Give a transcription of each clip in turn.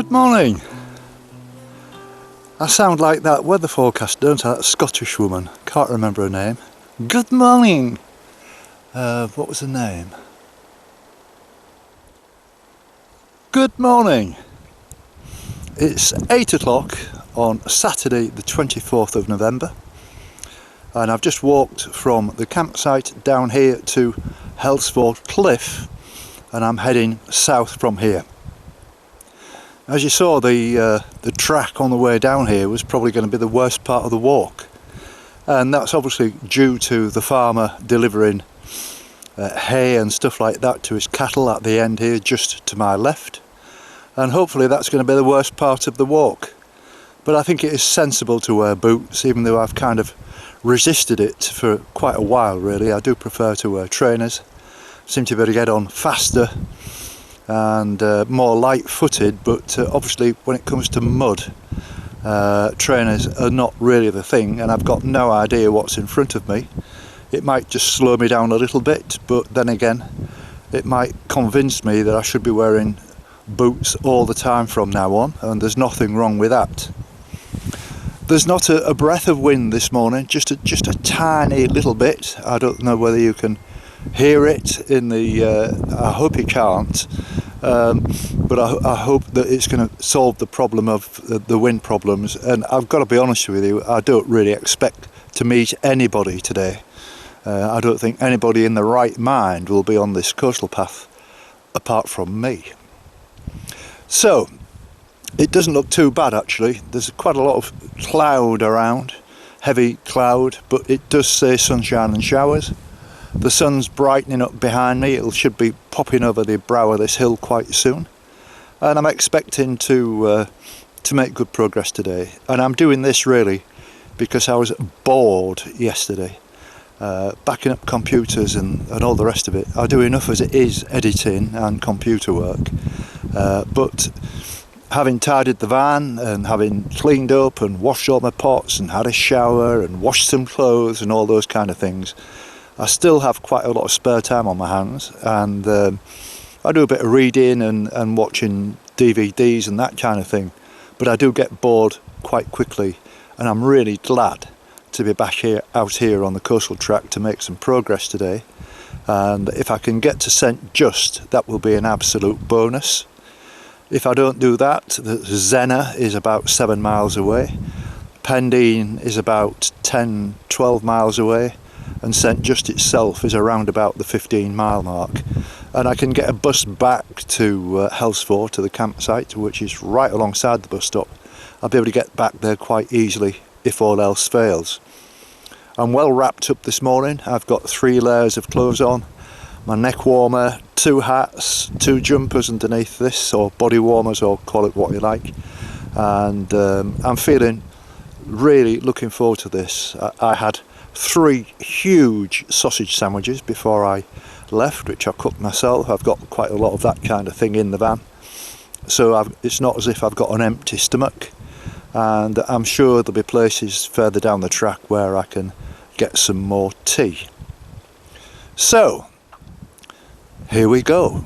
Good morning. I sound like that weather forecast, don't I? That Scottish woman. Can't remember her name. Good morning. What was her name? Good morning. It's 8 o'clock on Saturday the 24th of November, and I've just walked from the campsite down here to Hellesveor Cliff, and I'm heading south from here. As you saw, the track on the way down here was probably going to be the worst part of the walk, and that's obviously due to the farmer delivering hay and stuff like that to his cattle at the end here, just to my left, and hopefully that's going to be the worst part of the walk. But I think it is sensible to wear boots, even though I've kind of resisted it for quite a while really. I do prefer to wear trainers, seem to be able to get on faster and more light-footed, but obviously when it comes to mud, trainers are not really the thing, and I've got no idea what's in front of me. It might just slow me down a little bit, but then again it might convince me that I should be wearing boots all the time from now on, and there's nothing wrong with that. There's not a breath of wind this morning, just a tiny little bit. I don't know whether you can hear it in the I hope you can't, but I hope that it's going to solve the problem of the wind problems. And I've got to be honest with you, I don't really expect to meet anybody today. I don't think anybody in the right mind will be on this coastal path apart from me. So it doesn't look too bad actually. There's quite a lot of cloud around, heavy cloud, but it does say sunshine and showers. The sun's brightening up behind me. It should be popping over the brow of this hill quite soon, and I'm expecting to make good progress today. And I'm doing this really because I was bored yesterday, backing up computers and all the rest of it. I do enough as it is editing and computer work, but having tidied the van and having cleaned up and washed all my pots and had a shower and washed some clothes and all those kind of things, I still have quite a lot of spare time on my hands, and I do a bit of reading and watching DVDs and that kind of thing, but I do get bored quite quickly, and I'm really glad to be back out here on the coastal track to make some progress today. And if I can get to St Just, that will be an absolute bonus. If I don't do that, the Zennor is about 7 miles away, Pendine is about 10-12 miles away, and St Just itself is around about the 15-mile mark, and I can get a bus back to Hellesveor, to the campsite, which is right alongside the bus stop. I'll be able to get back there quite easily if all else fails. I'm well wrapped up this morning. I've got 3 layers of clothes on, my neck warmer, 2 hats, 2 jumpers underneath this, or body warmers, or call it what you like, and I'm feeling really looking forward to this. I had 3 huge sausage sandwiches before I left, which I cooked myself. I've got quite a lot of that kind of thing in the van, so it's not as if I've got an empty stomach, and I'm sure there'll be places further down the track where I can get some more tea. So here we go.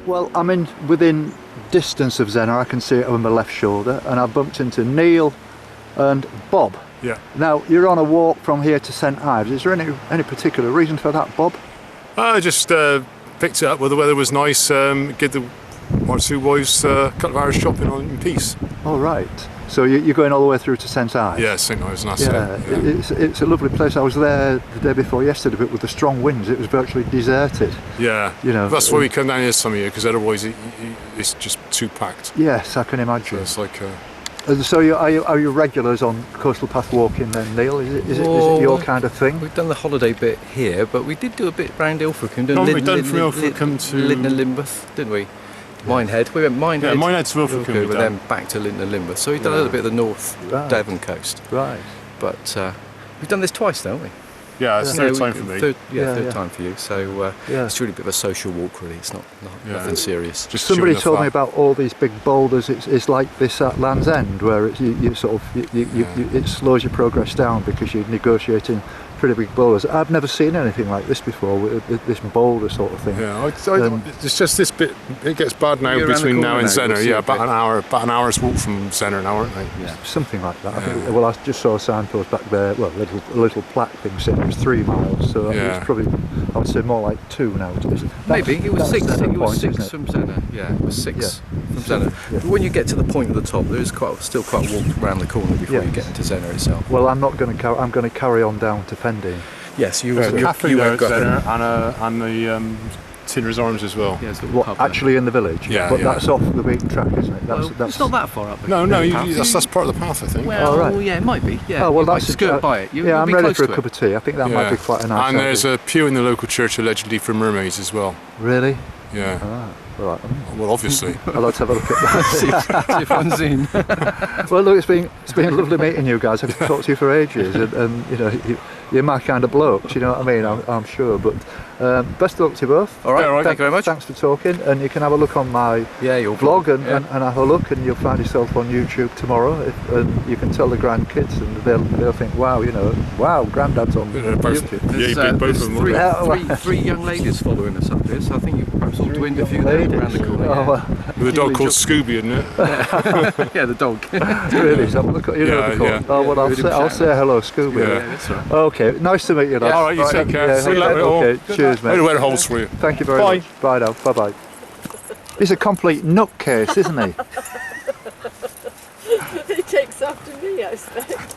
Well, I'm within distance of Zennor. I can see it over my left shoulder, and I bumped into Neil and Bob. Yeah. Now, you're on a walk from here to St Ives. Is there any particular reason for that, Bob? I just picked it up where the weather was nice, give the one or two boys a couple of hours shopping in peace. All right. So you're going all the way through to St Ives? Yeah, St Ives, and that's yeah, it. Yeah. It's a lovely place. I was there the day before yesterday, but with the strong winds, it was virtually deserted. Yeah, you know, that's why we come down here this time of year, because otherwise it's just too packed. Yes, I can imagine. So it's like. So are you regulars on Coastal Path walking then, Neil? Is it your kind of thing? We've done the holiday bit here, but we did do a bit round Ilfracombe. We've done from Ilfracombe to Lytton and Lynmouth, didn't we? Minehead. We went Minehead. Yeah, Minehead to Ilfracombe, and then back to Lytton and Lynmouth. So we've done a little bit of the North Devon coast. Right. But we've done this twice, don't we? Yeah, it's third time for me. Third time for you. So it's really a bit of a social walk, really. It's nothing serious. Just somebody told me about all these big boulders. It's like this at Land's End, where it slows your progress down because you're negotiating pretty big boulders. I've never seen anything like this before, with this boulder sort of thing. Yeah, it's just this bit. It gets bad now between now and Zennor. Yeah, about an hour's walk from Zennor now, aren't they? Yeah, something like that. Yeah. Well, I just saw a signpost back there. Well, a little plaque thing saying it was 3 miles. So it's probably, I would say, more like 2 now. Maybe it was 6. I think it was 6 from Zennor. Yeah, it was 6 from Zennor. Yeah. But when you get to the point at the top, there is still quite a walk around the corner before you get into Zennor itself. Well, I'm not going to. I'm going to carry on down to Pendine. Yes, you were Zennor and the Tinner's Arms as well. Yeah, what, actually in the village? Yeah, but that's off the beaten track, isn't it? It's not that far up. No, that's part of the path, I think. Well, yeah, it might be. Yeah. Oh, well, that's skirt by it. I'm ready for a cup of tea. I think that might be quite a nice. And there's a pew in the local church allegedly for mermaids as well. Really? Yeah. Right. Well, obviously. I'd like to have a look at that. See if one's in. Well, look, it's been lovely meeting you guys. I've talked to you for ages, and you know, you're my kind of bloke. You know what I mean? I'm sure. But best of luck to you both. All right. Thank you very much. Thanks for talking. And you can have a look on my your vlog and have a look, and you'll find yourself on YouTube tomorrow. And you can tell the grandkids, and they'll think, wow, Grandad's on YouTube. Both of them. Three young ladies following us up here, so I think you perhaps ought to interview them around the corner. With a dog called Scooby, isn't it? Yeah, the dog. Really? So look at Oh, well, I'll say hello, Scooby. Yeah, that's right. Okay, nice to meet you. All right, you take care. See you later. Okay, cheers, mate. I'm going to wear holes for you. Thank you very much. Bye now. Bye-bye. He's a complete nutcase, isn't he? He takes after me, I expect.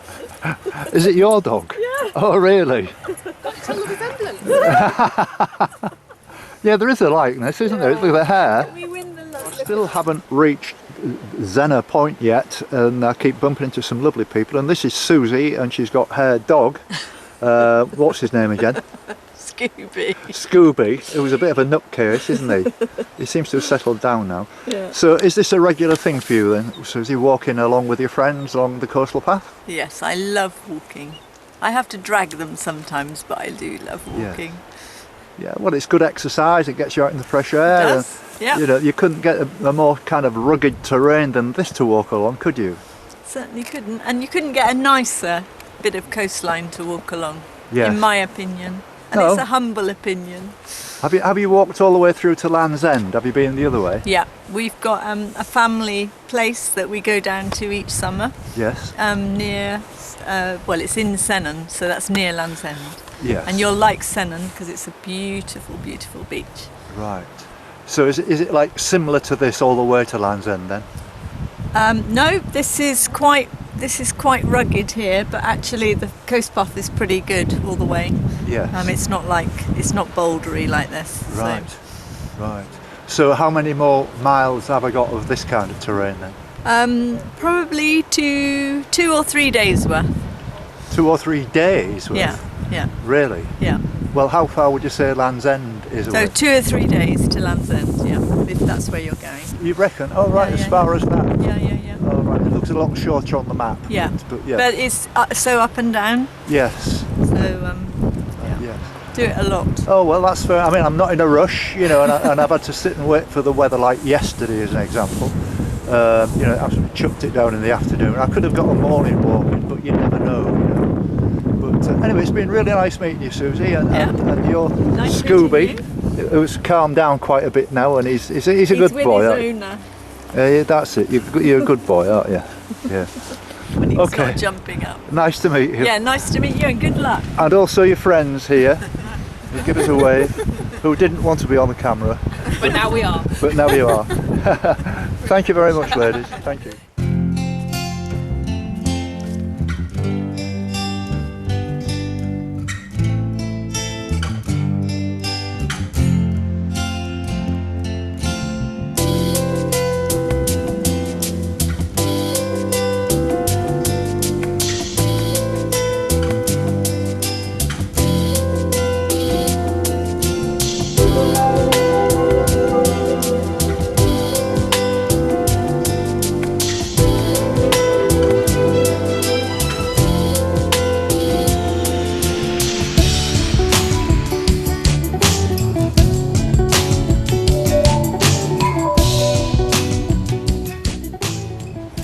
Is it your dog? Yeah. Oh, really? Got to tell the resemblance. Yeah, there is a likeness, isn't there? Look at the hair. We win the love. Still haven't reached Zennor Point yet, and I keep bumping into some lovely people. And this is Susie, and she's got her dog. What's his name again? Scooby, who was a bit of a nutcase, isn't he? He seems to have settled down now. Yeah. So is this a regular thing for you then? Susie, walking along with your friends along the coastal path? Yes, I love walking. I have to drag them sometimes, but I do love walking. Yeah, well, it's good exercise. It gets you out in the fresh air. It does. Yeah. You know, you couldn't get a more kind of rugged terrain than this to walk along, could you? Certainly couldn't, and you couldn't get a nicer bit of coastline to walk along. Yes. In my opinion. And it's a humble opinion. Have you walked all the way through to Land's End? Have you been the other way? Yeah, we've got a family place that we go down to each summer. Yes. Near, it's in Zennor, so that's near Land's End. Yes. And you'll like Zennor because it's a beautiful, beautiful beach. Right. So is it like similar to this all the way to Land's End then? No, this is quite rugged here, but actually the coast path is pretty good all the way. Yes. It's not bouldery like this. Right. Right. So how many more miles have I got of this kind of terrain then? Probably 2 or 3 days worth. 2 or 3 days worth? Yeah. Really? Yeah. Well, how far would you say Land's End is away? So 2 or 3 days to Land's End, if that's where you're going. You reckon? Oh, right, as far as that? Yeah. Oh, right, it looks a lot shorter on the map. Yeah. But it's so up and down. Yes. So, do it a lot. Oh, well, that's fair. I mean, I'm not in a rush, you know, and I've had to sit and wait for the weather like yesterday as an example. You know, absolutely chucked it down in the afternoon. I could have got a morning walking, but you never know, you know. But anyway, it's been really nice meeting you, Susie, and you're nice Scooby. Meeting you. who's calmed down quite a bit now, and he's a good with boy. His owner. Yeah, that's it. You're a good boy, aren't you? Yeah. When he's Okay. not jumping up. Nice to meet you. Yeah, nice to meet you and good luck. And also your friends here, who give us a wave, who didn't want to be on the camera, But now we are. but now you are. Thank you very much, ladies. Thank you.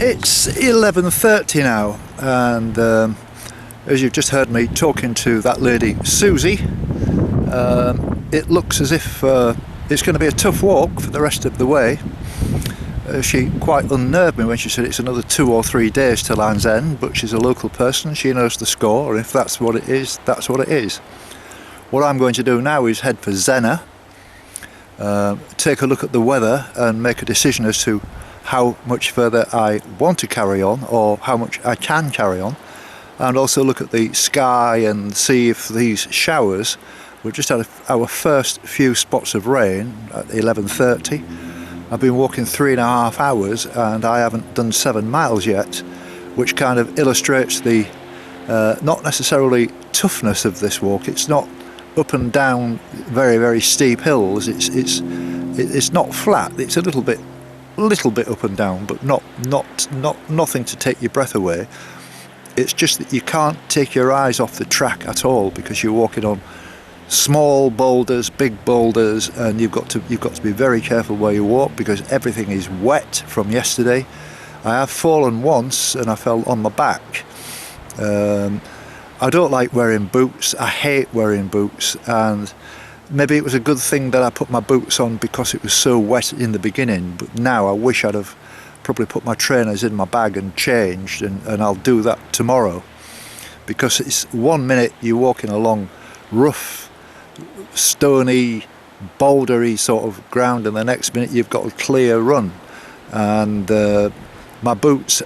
It's 11:30 now, and as you've just heard me talking to that lady Susie, it looks as if it's going to be a tough walk for the rest of the way. She quite unnerved me when she said it's another 2 or 3 days to Land's End, but she's a local person, she knows the score, and if that's what it is, that's what it is. What I'm going to do now is head for Zennor, take a look at the weather and make a decision as to how much further I want to carry on or how much I can carry on, and also look at the sky and see if these showers. We've just had our first few spots of rain at 11:30. I've been walking 3.5 hours and I haven't done 7 miles yet, which kind of illustrates the not necessarily toughness of this walk. It's not up and down very, very steep hills. It's not flat. It's a little bit up and down, but nothing to take your breath away. It's just that you can't take your eyes off the track at all because you're walking on small boulders, big boulders, and you've got to be very careful where you walk because everything is wet from yesterday. I have fallen once and I fell on my back. I don't like wearing boots. I hate wearing boots, and maybe it was a good thing that I put my boots on because it was so wet in the beginning, but now I wish I'd have probably put my trainers in my bag and changed, and I'll do that tomorrow, because it's 1 minute you're walking along rough, stony, bouldery sort of ground, and the next minute you've got a clear run. And my boots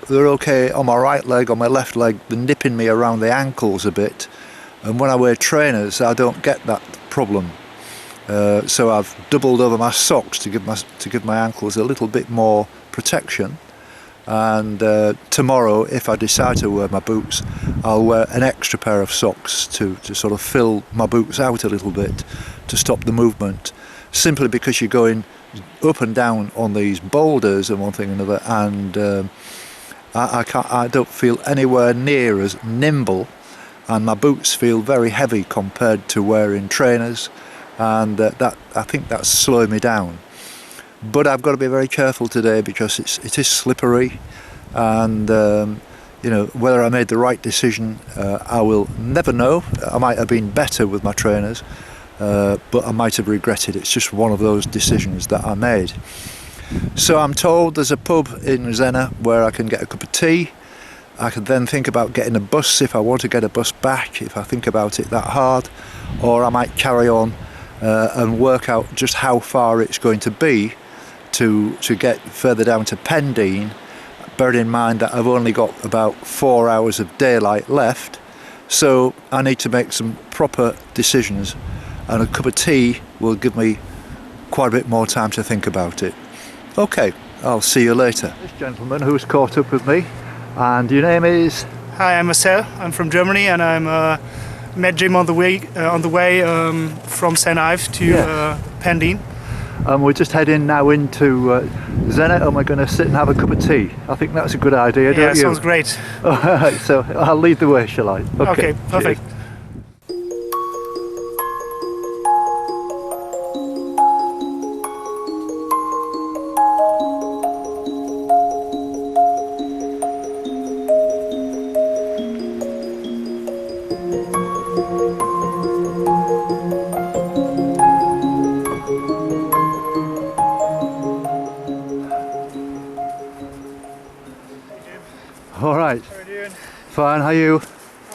they're okay on my right leg. On my left leg they're nipping me around the ankles a bit, and when I wear trainers I don't get that problem. So I've doubled over my socks to give my ankles a little bit more protection. And tomorrow, if I decide to wear my boots, I'll wear an extra pair of socks to sort of fill my boots out a little bit to stop the movement, simply because you're going up and down on these boulders and one thing and another, and I don't feel anywhere near as nimble, and my boots feel very heavy compared to wearing trainers, and I think that's slowing me down. But I've got to be very careful today because it is slippery, and you know, whether I made the right decision I will never know. I might have been better with my trainers, but I might have regretted. It's just one of those decisions that I made. So I'm told there's a pub in Zennor where I can get a cup of tea. I can then think about getting a bus if I want to get a bus back, if I think about it that hard, or I might carry on and work out just how far it's going to be to get further down to Pendine, bearing in mind that I've only got about 4 hours of daylight left. So I need to make some proper decisions, and a cup of tea will give me quite a bit more time to think about it. Okay, I'll see you later. This gentleman who's caught up with me, and your name is? Hi, I'm Marcel. I'm from Germany, and I'm met Jim on the way from St. Ives to Pendine. And we're just heading now into Zennor, and we're going to sit and have a cup of tea. I think that's a good idea, don't you? Yeah, sounds great. All right, so I'll lead the way, shall I? Okay, perfect. Cheers. Fine, how are you?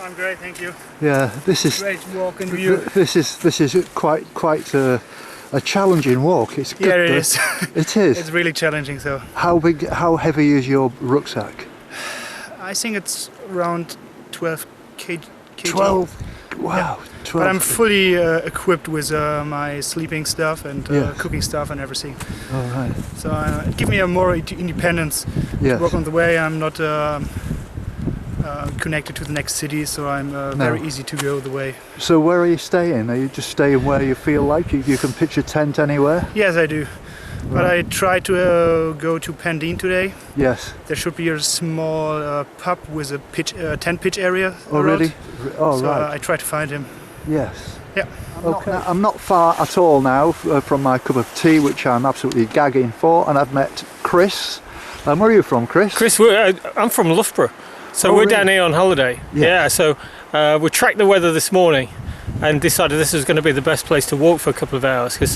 I'm great, thank you. Yeah, this is Great walk in view. this is quite a challenging walk. It's good. Yeah, it is. It is. It's really challenging. So How heavy is your rucksack? I think it's around 12 kg. 12. Wow. Yeah. 12. But I'm fully equipped with my sleeping stuff and Yes. cooking stuff and everything. All right. So it gives me a more independence Yes. to walk on the way. I'm not connected to the next city, so I'm very easy to go the way. So where are you staying? Are you just staying where you feel like? You can pitch a tent anywhere? Yes, I do. But I tried to go to Pendeen today. Yes. There should be a small pub with a tent pitch area. Oh, around. really? Oh, So right. I tried to find him. Yes. Yeah. Okay. I'm not far at all now from my cup of tea, which I'm absolutely gagging for, and I've met Chris. Where are you from, Chris? Chris, I'm from Loughborough, so Oh, we're really? down here on holiday. Yeah. Yeah, so we tracked the weather this morning and decided this was going to be the best place to walk for a couple of hours because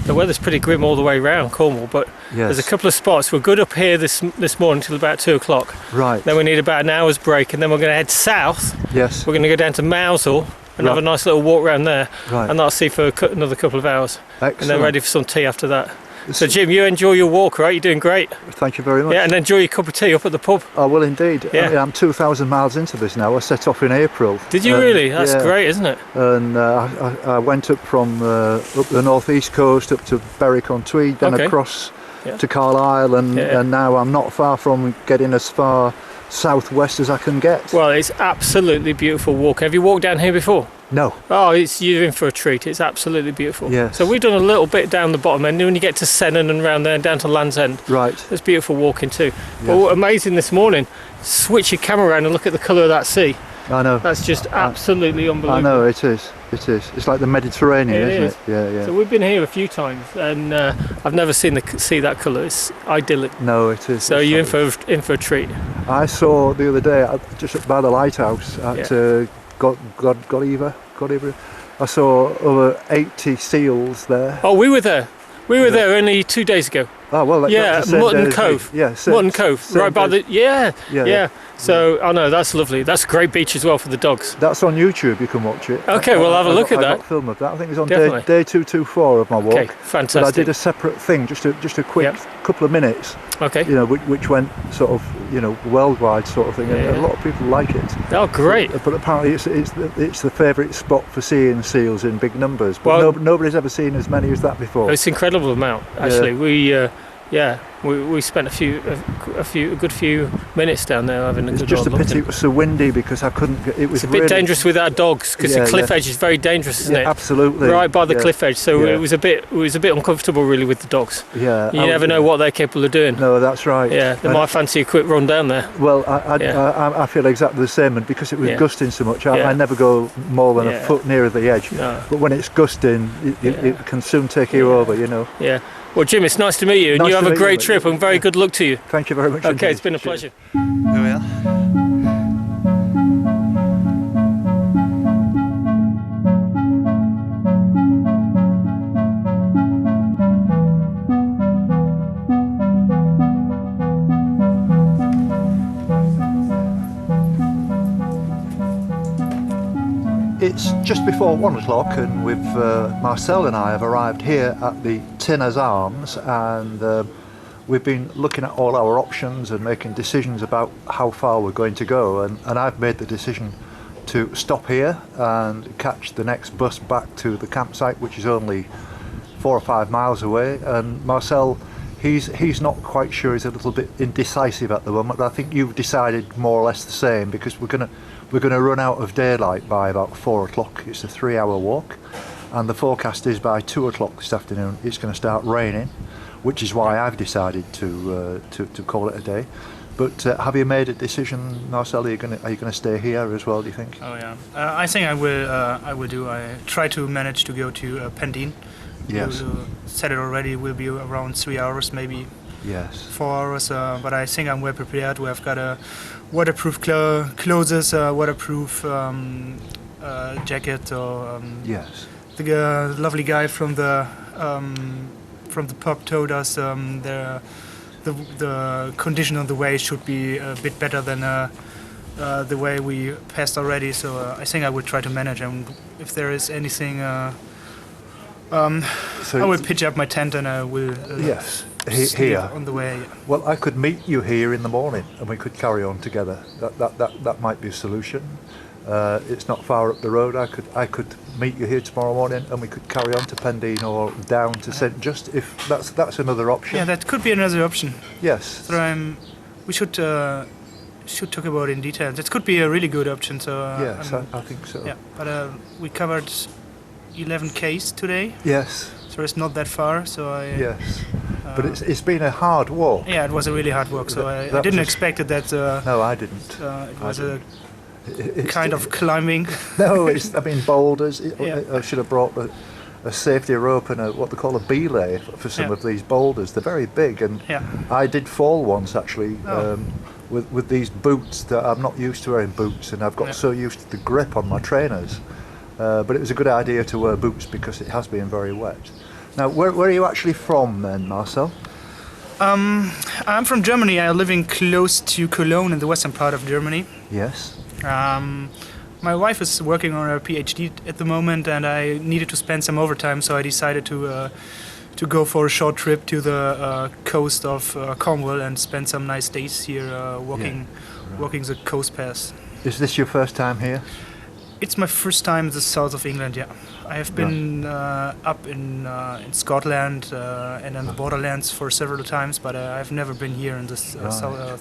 the weather's pretty grim all the way around Cornwall, but Yes. there's a couple of spots. We're good up here this morning till about 2 o'clock. Right. Then we need about an hour's break, and then we're going to head south. Yes. We're going to go down to Mousehole and have a Right. nice little walk around there, Right. and that'll see for another couple of hours. Excellent. And then ready for some tea after that. So Jim, you enjoy your walk, right? You're doing great. Thank you very much. Yeah, and enjoy your cup of tea up at the pub. I will indeed. Yeah. I mean, I'm 2,000 miles into this now. I set off in April. Did you really? That's yeah. great, isn't it? And I went up from up the northeast coast up to Berwick-on-Tweed, then Okay. across Yeah. to Carlisle, and Yeah. now I'm not far from getting as far southwest as I can get. Well, it's absolutely beautiful walk. Have you walked down here before? No. Oh, you're in for a treat. It's absolutely beautiful. Yes. So we've done a little bit down the bottom end. When you get to Zennor and round there and down to Land's End, Right. there's beautiful walking too. Yes. But what amazing this morning, switch your camera around and look at the colour of that sea. I know. That's just absolutely unbelievable. I know it is. It is. It's like the Mediterranean, It isn't is. it? Yeah, yeah. So we've been here a few times, and I've never seen the sea that colour. It's idyllic. No, it is. So It's you're like- in for a treat. I saw the other day just by the lighthouse at Godiva. I saw over 80 seals there. Oh, we were there. We were there only 2 days ago. Oh well, Yeah, that's the same Mutton day as me. Cove. Yeah, Mutton Cove, right by the Yeah. yeah. So I know that's lovely. That's a great beach as well for the dogs. That's on YouTube. You can watch it. Okay, we'll have a look at I that. got film of that. I think it was on Definitely. day 224 of my walk. Okay, But I fantastic. did a separate thing, just a quick Yep. couple of minutes. Okay. You know, which went sort of worldwide sort of thing, and Yeah. a lot of people like it. Oh, great. But apparently it's the favourite spot for seeing seals in big numbers. But Well- nobody's ever seen as many as that before. It's an incredible amount. Actually, we spent a good few minutes down there having a It's good just a old look. pity it was so windy because I couldn't get it. Was It's a bit really, dangerous with our dogs because Yeah, the cliff yeah. edge is very dangerous, isn't Yeah, it? absolutely. Right by the Yeah. cliff edge, so Yeah. it was a bit uncomfortable really with the dogs. Yeah. You never know what they're capable of doing. No, that's right. Yeah, they And- might fancy a quick run down there. Well, Yeah. I feel exactly the same, and because it was Yeah. gusting so much, Yeah. I never go more than Yeah. a foot nearer the edge. No. But when it's gusting, it can soon take you over, you know. Yeah. Well, Jim, it's nice to meet you, and Nice you have to a meet you, great mate. trip, and very good luck to you. Thank you very much. Okay, indeed. it's been a Cheers. pleasure. There we are. It's just before 1 o'clock, and Marcel and I have arrived here at the Tinner's Arms, and we've been looking at all our options and making decisions about how far we're going to go, and I've made the decision to stop here and catch the next bus back to the campsite, which is only 4 or 5 miles away. And Marcel, he's not quite sure, he's a little bit indecisive at the moment, but I think you've decided more or less the same, because we're going to run out of daylight by about 4 o'clock. It's a 3-hour walk, and the forecast is by 2 o'clock this afternoon it's going to start raining, which is why I've decided to call it a day. But have you made a decision, Marcel? Are you going to stay here as well, do you think? Oh yeah, I think I will do. I try to manage to go to Pendeen. Yes. You said it already. It will be around 3 hours, maybe Yes. 4 hours. But I think I'm well prepared. We have got a waterproof clothes, waterproof jacket. Or Yes. the lovely guy from the pub told us the condition on the way should be a bit better than the way we passed already. So I think I would try to manage, and if there is anything, So I will pitch up my tent and I will yes, sleep here. on the way. Well, I could meet you here in the morning and we could carry on together. That might be a solution. It's not far up the road. I could meet you here tomorrow morning and we could carry on to Pendine or down to St. Just if that's another option. Yeah, that could be another option. Yes. So we should talk about it in detail. That could be a really good option. So Yes, I think so. yeah, but we covered 11 Ks today, Yes. so it's not that far. So Yes. But it's been a hard walk. yeah, it was a really hard work. So I that didn't was expect it that No, I didn't. it was a It's- kind of climbing. No, I mean boulders. Yeah. I should have brought a safety rope and what they call a belay for some Yeah. of these boulders. They're very big, and Yeah. I did fall once actually Oh. with these boots that I'm not used to wearing boots, and I've got Yeah. so used to the grip on my trainers. But it was a good idea to wear boots because it has been very wet. Now, where are you actually from then, Marcel? I'm from Germany. I'm living close to Cologne in the western part of Germany. Yes. My wife is working on her PhD at the moment, and I needed to spend some overtime, so I decided to go for a short trip to the coast of Cornwall and spend some nice days here walking the coast paths. Is this your first time here? It's my first time in the south of England. Yeah, I have been up in Scotland and in the borderlands for several times, but I've never been here in this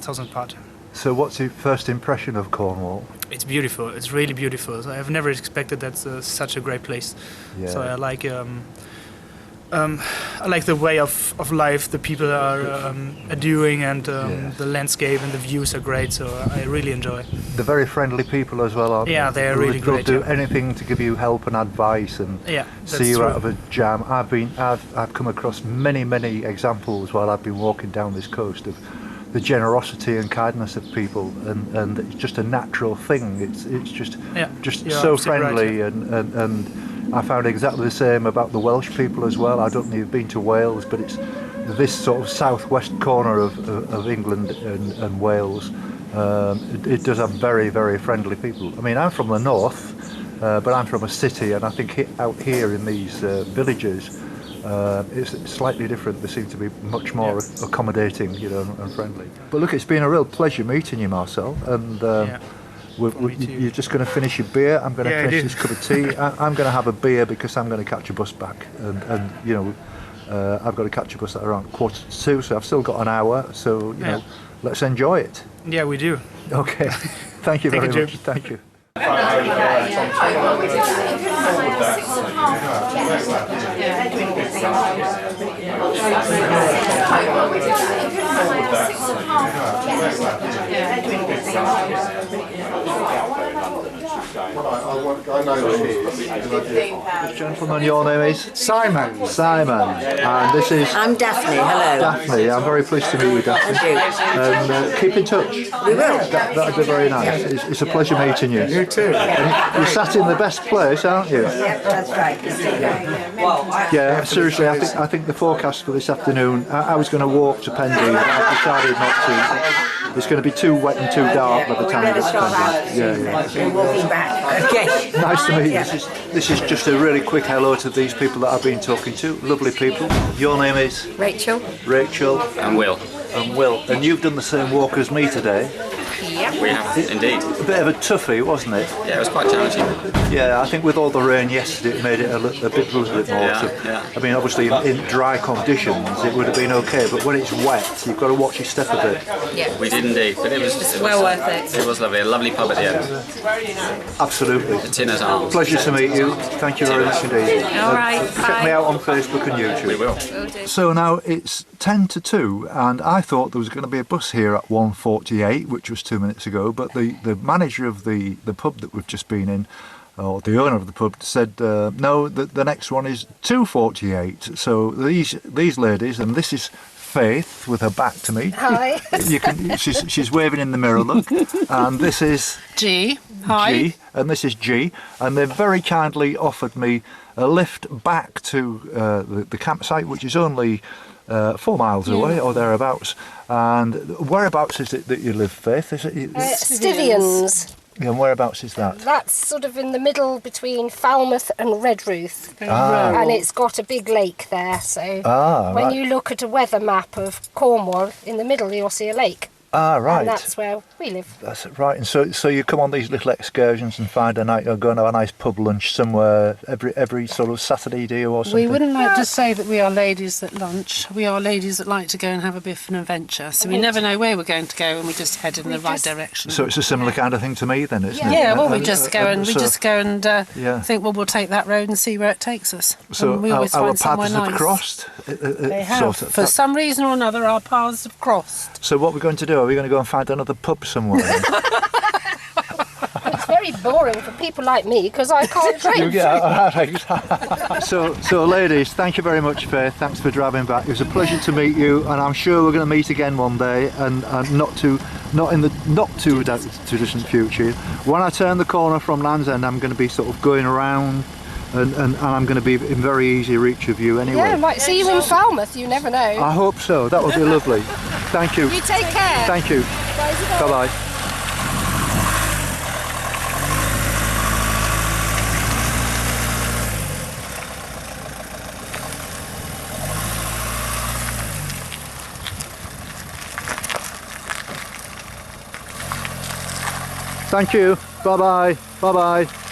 southern part. So, what's your first impression of Cornwall? It's beautiful. It's really beautiful. So I've never expected that's such a great place. Yeah. So I like the way of life the people are doing, and Yes. the landscape and the views are great. So I really enjoy. They're very friendly people as well, aren't they? Yeah, they're really They'll great, do yeah. anything to give you help and advice and Yeah, see that's you true. out of a jam. I've come across many examples while I've been walking down this coast of the generosity and kindness of people, and it's just a natural thing. It's just Yeah, just you're so absolutely right, friendly, and I found exactly the same about the Welsh people as well. I don't know if you've been to Wales, but it's this sort of southwest corner of England and Wales. It does have very friendly people. I mean, I'm from the north, but I'm from a city, and I think out here in these villages, it's slightly different. They seem to be much more accommodating, and friendly. But look, it's been a real pleasure meeting you, Marcel, and me too. you're just going to finish your beer. I'm going to Yeah, I finish do. this cup of tea. I'm going to have a beer because I'm going to catch a bus back, and I've got to catch a bus at around 1:45, so I've still got an hour. So let's enjoy it. Yeah, we do. Okay. Thank you very Thank you, much. Thank you. Gentlemen, your name is? Simon. Simon. And this is I'm Daphne. Hello. Daphne. I'm very pleased to meet you, Daphne. Thank you. And keep in touch. We will. That'd be very nice. It's a pleasure meeting you. You too. You're sat in the best place, aren't you? Yep, that's right. Yeah, seriously, I think the forecast for this afternoon, I was going to walk to Pendine, but I've decided not to. It's going to be too wet and too dark by the We time better it's stop out. Pendine. Yeah. And we'll be back. Okay. Nice to meet you. Yeah. This is just a really quick hello to these people that I've been talking to. Lovely people. Your name is? Rachel. Rachel. And Will. And Will. And you've done the same walk as me today. We have indeed. A bit of a toughie, wasn't it? Yeah, it was quite challenging. Yeah, I think with all the rain yesterday, it made it a little bit more. Yeah, So, yeah. I mean, obviously in dry conditions, it would have been okay, but when it's wet, you've got to watch your step a bit. Yeah. We did indeed, but it was well worth it. It was lovely. A lovely pub at the end. Absolutely. The Tinner's Arms. Pleasure to meet you. Thank you very much indeed. All right. Check me out on Facebook and YouTube. We will. So now it's 10 to 2, and I thought there was going to be a bus here at 1:48, which was 2 minutes ago, but the manager of the pub that we've just been in, or the owner of the pub, said no, the next one is 2:48. So these ladies, and this is Faith with her back to me. Hi. She's waving in the mirror, look. And this is G. Hi. G, and this is G, and they've very kindly offered me a lift back to the campsite, which is only 4 miles away or thereabouts. And whereabouts is it that you live, Faith? Is it? Stivians. And whereabouts is that? That's sort of in the middle between Falmouth and Redruth. Ah. And it's got a big lake there, so when right. you look at a weather map of Cornwall, in the middle you'll see a lake. Ah, right. And that's where we live. That's right. And so you come on these little excursions and find a night, you're going to have a nice pub lunch somewhere every sort of Saturday, do you, or something? We wouldn't like to say that we are ladies that lunch. We are ladies that like to go and have a bit of an adventure. So we never know where we're going to go, and we just head in the right direction. So it's a similar kind of thing to me then, isn't it? Yeah, well, we just go and yeah. think, well, we'll take that road and see where it takes us. So and we always our find somewhere paths nice. have crossed. They have. For some reason or another, our paths have crossed. So what we're going to do? Are we going to go and find another pub somewhere? It's very boring for people like me because I can't drink. So ladies, thank you very much, Faith. Thanks for driving back. It was a pleasure to meet you, and I'm sure we're going to meet again one day, and not in the not too distant future. When I turn the corner from Land's End, I'm going to be sort of going around, and I'm going to be in very easy reach of you anyway. Yeah, I might see you in Falmouth, you never know. I hope so. That would be lovely. Thank you. You take care. Thank you. Bye-bye. Thank you. Bye-bye. Bye-bye.